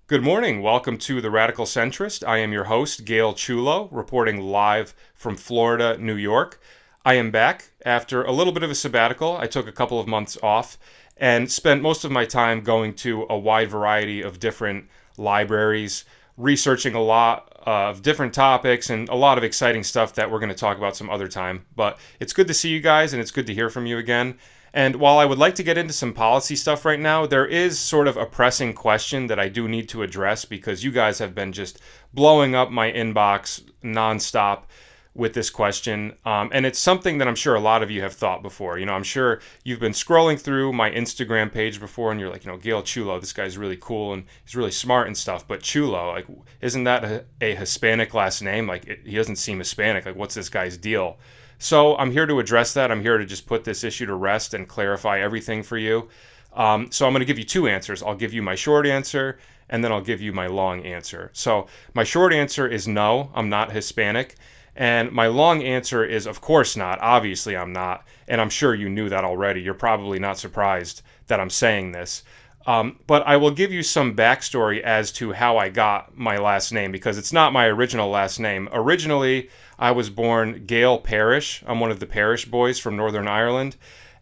Good morning. Welcome to The Radical Centrist. I am your host, Gail Chulo, reporting live from Florida, New York. I am back after a little bit of a sabbatical. I took a couple of months off and spent most of my time going to a wide variety of different libraries, researching a lot of different topics and a lot of exciting stuff that we're going to talk about some other time. But it's good to see you guys and it's good to hear from you again. And while I would like to get into some policy stuff right now, there is sort of a pressing question that I do need to address because you guys have been just blowing up my inbox nonstop with this question. And it's something that I'm sure a lot of you have thought before. I'm sure you've been scrolling through my Instagram page before and you're like, Gail Chulo, this guy's really cool and he's really smart and stuff. But Chulo, like, isn't that a Hispanic last name? Like, he doesn't seem Hispanic. Like, what's this guy's deal? So I'm here to address that. I'm here to just put this issue to rest and clarify everything for you. So I'm going to give you two answers. I'll give you my short answer, and then I'll give you my long answer. So my short answer is no, I'm not Hispanic. And my long answer is, of course not. Obviously, I'm not. And I'm sure you knew that already. You're probably not surprised that I'm saying this. But I will give you some backstory as to how I got my last name, because it's not my original last name. Originally, I was born Gail Parrish. I'm one of the Parrish boys from Northern Ireland.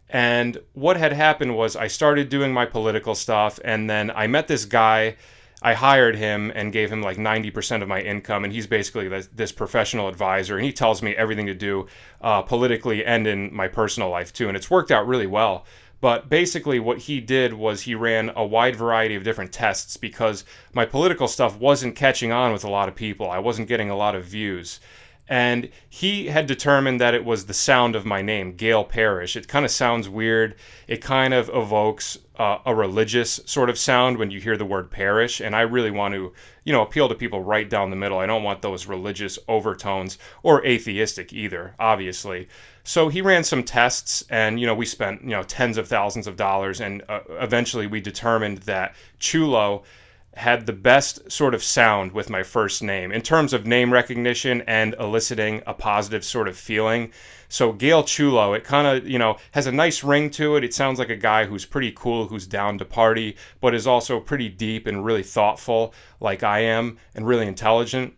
And what had happened was I started doing my political stuff, and then I met this guy. I hired him and gave him like 90% of my income, and he's basically this professional advisor, and he tells me everything to do politically and in my personal life too, and it's worked out really well. But basically what he did was he ran a wide variety of different tests because my political stuff wasn't catching on with a lot of people. I wasn't getting a lot of views. And he had determined that it was the sound of my name, Gail Parrish. It kind of sounds weird. It kind of evokes a religious sort of sound when you hear the word parish. And I really want to, appeal to people right down the middle. I don't want those religious overtones or atheistic either, obviously. So he ran some tests and, we spent, tens of thousands of dollars. And eventually we determined that Chulo had the best sort of sound with my first name in terms of name recognition and eliciting a positive sort of feeling. So Gail Chulo, it kind of, has a nice ring to it. It sounds like a guy who's pretty cool, who's down to party, but is also pretty deep and really thoughtful like I am and really intelligent.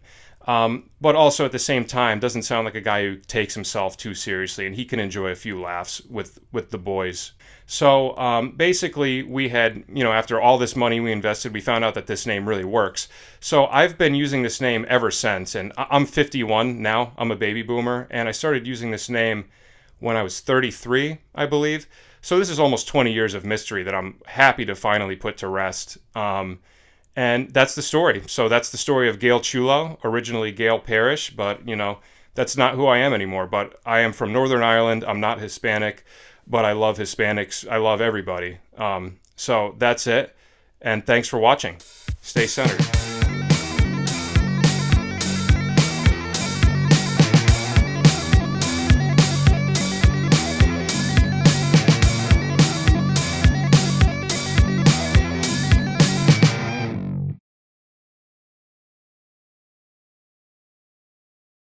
But also at the same time doesn't sound like a guy who takes himself too seriously, and he can enjoy a few laughs with the boys. So basically we had, after all this money we invested, we found out that this name really works. So I've been using this name ever since, and I'm 51 now. I'm a baby boomer, and I started using this name when I was 33, I believe. So this is almost 20 years of mystery that I'm happy to finally put to rest. And that's the story. So that's the story of Gail Chulo, originally Gail Parrish, but, that's not who I am anymore. But I am from Northern Ireland. I'm not Hispanic, but I love Hispanics. I love everybody. So that's it. And thanks for watching. Stay centered.